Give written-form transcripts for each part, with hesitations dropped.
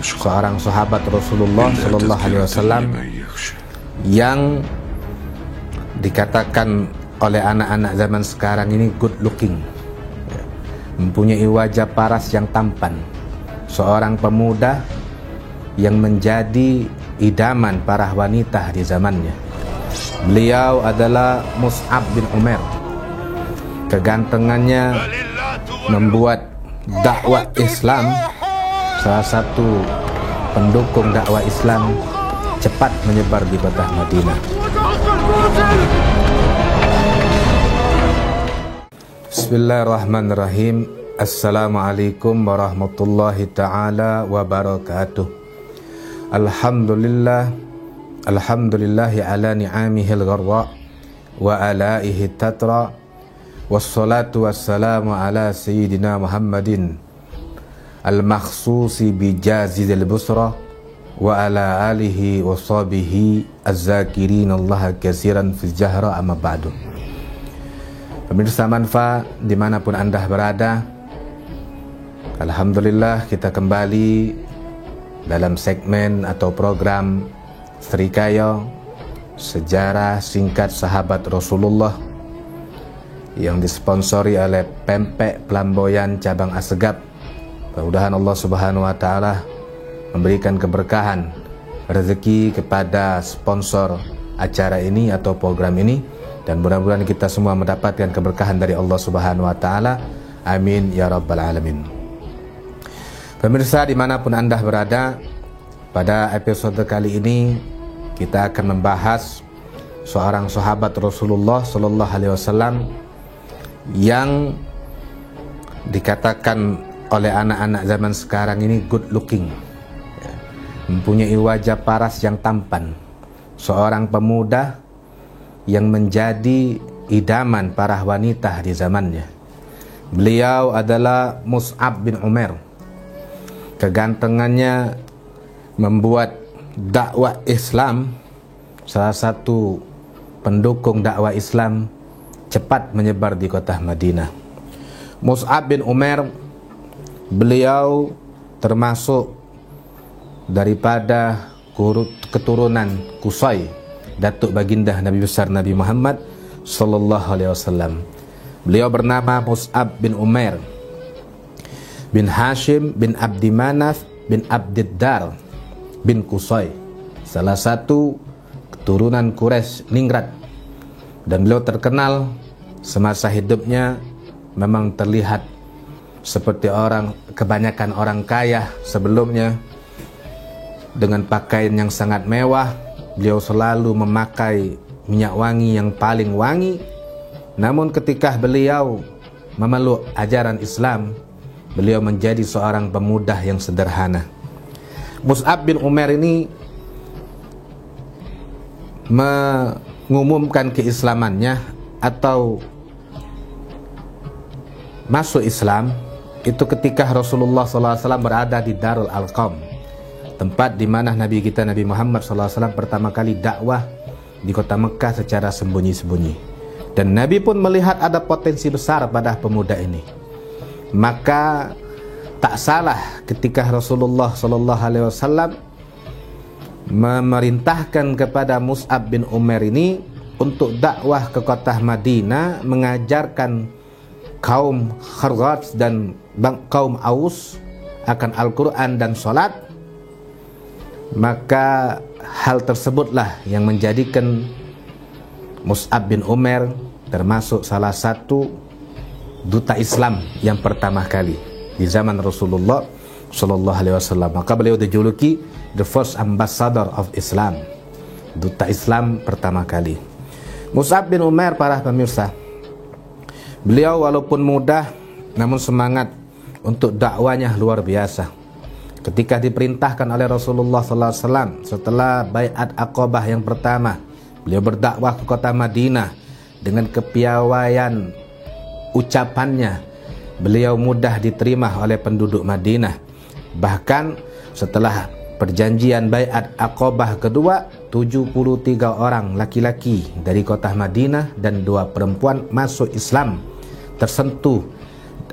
seorang sahabat Rasulullah Sallallahu Alaihi Wasallam yang dikatakan oleh anak-anak zaman sekarang ini good looking, mempunyai wajah paras yang tampan, seorang pemuda yang menjadi idaman para wanita di zamannya. Beliau adalah Mus'ab bin Umair. Kegantengannya membuat dakwah Islam, salah satu pendukung dakwah Islam, cepat menyebar di kota Madinah. Bismillahirrahmanirrahim. Assalamualaikum warahmatullahi ta'ala wabarakatuh. Alhamdulillahi ala ni'amihil gharra wa alaihi tatra, wassalatu wassalamu ala sayyidina Muhammadin al-makhsusi bijazizil busra wa ala alihi wa sahbihi az-zakirin Allah katsiran fi jahra, amma ba'du. Pemirsa Manfa dimanapun Anda berada, alhamdulillah kita kembali dalam segmen atau program Srikaya, sejarah singkat sahabat Rasulullah, yang disponsori oleh Pempek Pelamboyan Cabang Asegaf. Mudah-mudahan Allah Subhanahu wa Ta'ala memberikan keberkahan rezeki kepada sponsor acara ini atau program ini, dan mudah-mudahan kita semua mendapatkan keberkahan dari Allah Subhanahu wa Ta'ala. Amin ya rabbal alamin. Pemirsa dimanapun Anda berada, pada episode kali ini kita akan membahas seorang sahabat Rasulullah Sallallahu Alaihi Wasallam yang dikatakan oleh anak-anak zaman sekarang ini good looking, mempunyai wajah paras yang tampan, seorang pemuda yang menjadi idaman para wanita di zamannya. Beliau adalah Mus'ab bin Umair. Kegantengannya membuat dakwah Islam, salah satu pendukung dakwah Islam, cepat menyebar di kota Madinah. Mus'ab bin Umair, beliau termasuk daripada keturunan Qusay, datuk baginda Nabi besar Nabi Muhammad Sallallahu Alaihi Wasallam. Beliau bernama Mus'ab bin Umair bin Hashim bin Abdi Manaf bin Abdiddar bin Qusay, salah satu keturunan Quraisy Ningrat. Dan beliau terkenal semasa hidupnya memang terlihat seperti kebanyakan orang kaya sebelumnya, dengan pakaian yang sangat mewah. Beliau selalu memakai minyak wangi yang paling wangi. Namun ketika beliau memeluk ajaran Islam, beliau menjadi seorang pemuda yang sederhana. Mus'ab bin Umair ini mengumumkan keislamannya atau masuk Islam itu ketika Rasulullah SAW berada di Darul Arqam, tempat di mana Nabi kita Nabi Muhammad SAW pertama kali dakwah di kota Mekah secara sembunyi-sembunyi. Dan Nabi pun melihat ada potensi besar pada pemuda ini. Maka tak salah ketika Rasulullah SAW memerintahkan kepada Mus'ab bin Umair ini untuk dakwah ke kota Madinah, mengajarkan kaum Khazraj dan kaum Aus akan Al-Quran dan sholat. Maka hal tersebutlah yang menjadikan Mus'ab bin Umair termasuk salah satu duta Islam yang pertama kali di zaman Rasulullah Sallallahu Alaihi Wasallam. Maka beliau dijuluki the first ambassador of Islam, duta Islam pertama kali. Mus'ab bin Umair, para pemirsa, beliau walaupun muda namun semangat untuk dakwanya luar biasa. Ketika diperintahkan oleh Rasulullah SAW setelah Bai'at Aqabah yang pertama, beliau berdakwah ke kota Madinah. Dengan kepiawaian ucapannya, beliau mudah diterima oleh penduduk Madinah. Bahkan setelah perjanjian Bai'at Aqabah kedua, 73 orang laki-laki dari kota Madinah dan 2 perempuan masuk Islam, tersentuh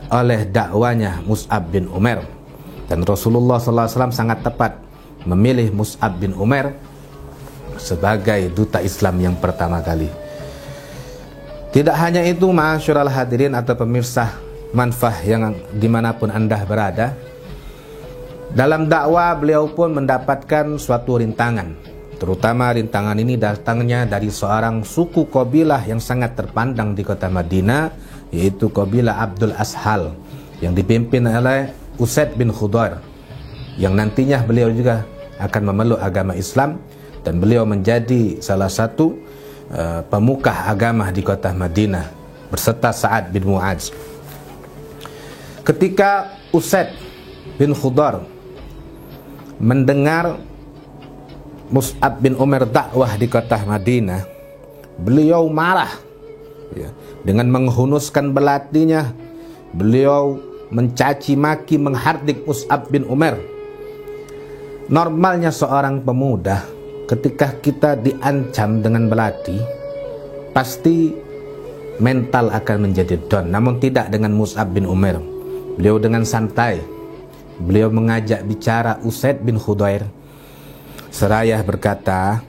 oleh dakwanya Mus'ab bin Umair. Dan Rasulullah SAW sangat tepat memilih Mus'ab bin Umair sebagai duta Islam yang pertama kali. Tidak hanya itu, ma'asyiral hadirin atau pemirsa Manfah yang dimanapun Anda berada, dalam dakwah beliau pun mendapatkan suatu rintangan. Terutama rintangan ini datangnya dari seorang suku kabilah yang sangat terpandang di kota Madinah, yaitu kabilah Abdul Ashal, yang dipimpin oleh Usaid bin Khudair, yang nantinya beliau juga akan memeluk agama Islam, dan beliau menjadi salah satu pemuka agama di kota Madinah berserta Sa'ad bin Mu'adz. Ketika Usaid bin Khudair mendengar Mus'ab bin Umair dakwah di kota Madinah, beliau marah ya, dengan menghunuskan belatinya. Beliau mencaci maki, menghardik Mus'ab bin Umair. Normalnya seorang pemuda ketika kita diancam dengan belati, pasti mental akan menjadi down. Namun tidak dengan Mus'ab bin Umair. Beliau dengan santai, beliau mengajak bicara Usaid bin Khudair, seraya berkata,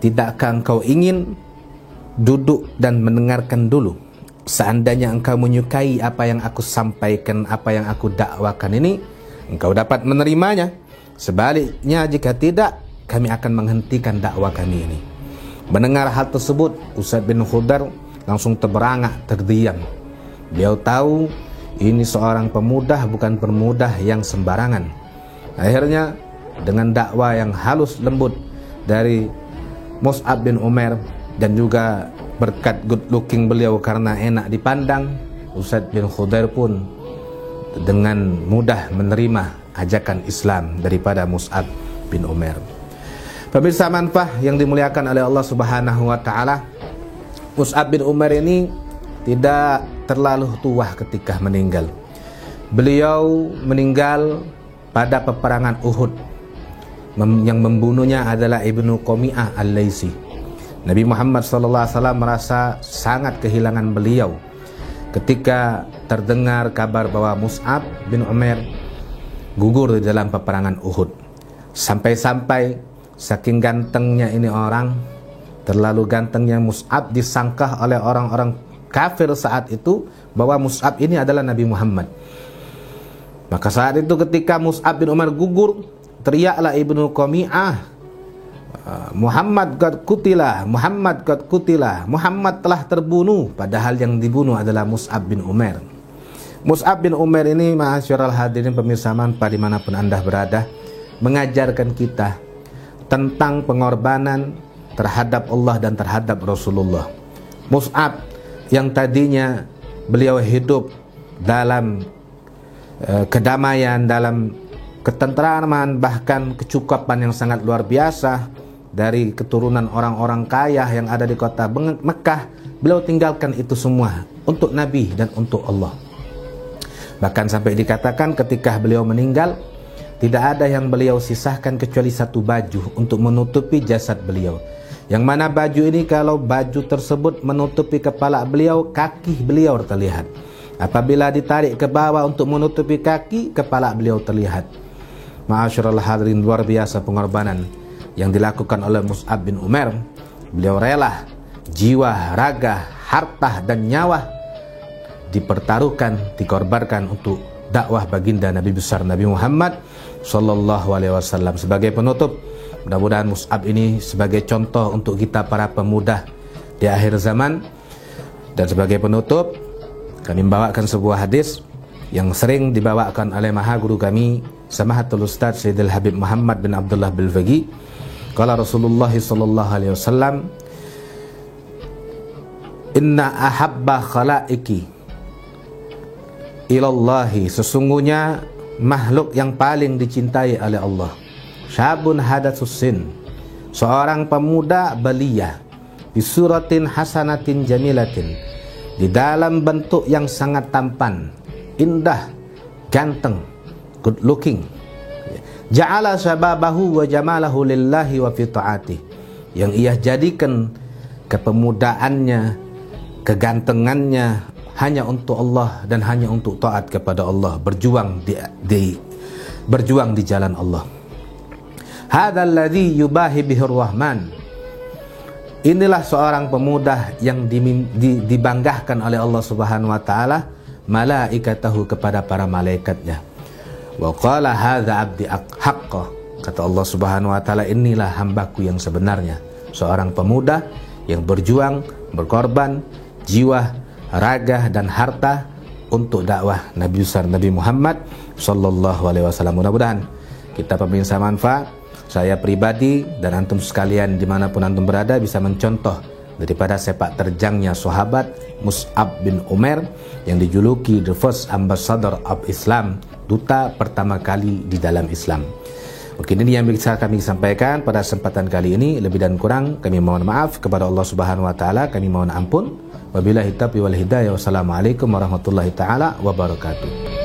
tidakkah engkau ingin duduk dan mendengarkan dulu? Seandainya engkau menyukai apa yang aku sampaikan, apa yang aku dakwakan ini, engkau dapat menerimanya. Sebaliknya jika tidak, kami akan menghentikan dakwah kami ini. Mendengar hal tersebut, Usaid bin Khudair langsung terberangak, terdiam. Beliau tahu ini seorang pemuda, bukan pemuda yang sembarangan. Akhirnya dengan dakwah yang halus lembut dari Mus'ab bin Umair, dan juga berkat good looking beliau karena enak dipandang, Usaid bin Khudair pun dengan mudah menerima ajakan Islam daripada Mus'ab bin Umair. Pemirsa Manfah yang dimuliakan oleh Allah Subhanahu wa taala, Mus'ab bin Umair ini tidak terlalu tua ketika meninggal. Beliau meninggal pada peperangan Uhud. Yang membunuhnya adalah Ibnu Qami'ah al-Laisi. Nabi Muhammad SAW merasa sangat kehilangan beliau ketika terdengar kabar bahwa Mus'ab bin Umair gugur di dalam peperangan Uhud. Sampai-sampai saking gantengnya ini orang, terlalu gantengnya Mus'ab, disangka oleh orang-orang kafir saat itu bahwa Mus'ab ini adalah Nabi Muhammad. Maka saat itu ketika Mus'ab bin Umair gugur, teriaklah Ibnu Qami'ah, Muhammad qad qutila, Muhammad qad qutila, Muhammad telah terbunuh, padahal yang dibunuh adalah Mus'ab bin Umair. Mus'ab bin Umair ini, ma'asyiral hadirin pemirsa Manfah dimanapun Anda berada, mengajarkan kita tentang pengorbanan terhadap Allah dan terhadap Rasulullah. Mus'ab yang tadinya beliau hidup dalam kedamaian, dalam ketentraman, bahkan kecukupan yang sangat luar biasa, dari keturunan orang-orang kaya yang ada di kota Mekah, beliau tinggalkan itu semua untuk Nabi dan untuk Allah. Bahkan sampai dikatakan ketika beliau meninggal, tidak ada yang beliau sisahkan kecuali satu baju untuk menutupi jasad beliau. Yang mana baju ini, kalau baju tersebut menutupi kepala beliau, kaki beliau terlihat. Apabila ditarik ke bawah untuk menutupi kaki, kepala beliau terlihat. Ma'asyiral hadirin, luar biasa pengorbanan yang dilakukan oleh Mus'ab bin Umair. Beliau rela jiwa, raga, harta dan nyawa dipertaruhkan, dikorbankan untuk dakwah baginda Nabi besar Nabi Muhammad sallallahu alaihi wasallam. Sebagai penutup, mudah-mudahan Mus'ab ini sebagai contoh untuk kita para pemuda di akhir zaman. Dan sebagai penutup, kami membawakan sebuah hadis yang sering dibawakan oleh maha guru kami Samahatul Ustaz Sayyidil Habib Muhammad bin Abdullah Bilfaqi. Qala Rasulullah sallallahu alaihi wasallam, inna ahabba khalaiki ilallahi, sesungguhnya makhluk yang paling dicintai oleh Allah, syabun hadatsus sin, seorang pemuda belia, bisuratin hasanatin jamilatin, di dalam bentuk yang sangat tampan, indah, ganteng, good looking, ja'ala syababahu wa jamalahu lillahi wa fi ta'atih, yang ia jadikan kepemudaannya, kegantengannya hanya untuk Allah dan hanya untuk taat kepada Allah, berjuang di berjuang di jalan Allah. Hadzal ladzi yubahi bihir rahman. Inilah seorang pemuda yang dibanggakan oleh Allah Subhanahu wa taala malaikatahu kepada para malaikatnya. Wa qala hadza abdi haqqo. Kata Allah Subhanahu wa taala, inilah hambaku yang sebenarnya, seorang pemuda yang berjuang, berkorban jiwa, raga dan harta untuk dakwah Nabi besar Nabi Muhammad sallallahu alaihi wasallam. Mudah-mudahan kita pemirsa manfaat, saya pribadi dan antum sekalian dimanapun antum berada bisa mencontoh daripada sepak terjangnya sahabat Mus'ab bin Umair yang dijuluki the first ambassador of Islam, duta pertama kali di dalam Islam. Mungkin ini yang bisa kami sampaikan pada kesempatan kali ini. Lebih dan kurang kami mohon maaf kepada Allah Subhanahu wa taala, kami mohon ampun. Wabillahi taufiq wal hidayah. Wassalamualaikum warahmatullahi taala wabarakatuh.